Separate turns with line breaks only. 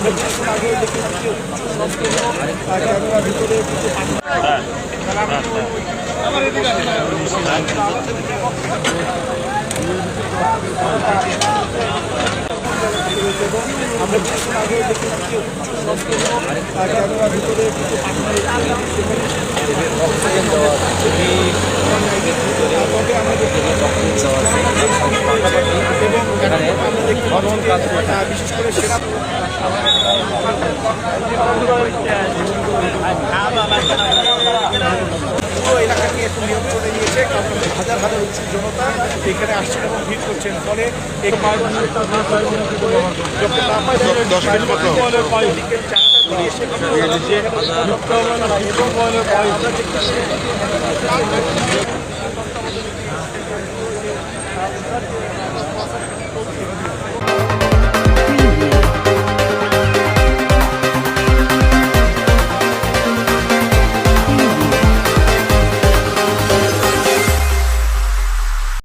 আমরা কিছুক্ষণ আগে দেখতে পাচ্ছি ক্যামেরা ভিতরে কিছু বিশেষ করে সেরা এলাকাকে একটু নিয়ন্ত্রণে নিয়েছে, কারণ হাজার হাজার উৎসুক জনতা এখানে আসছেন এবং ভিড় করছেন। ফলে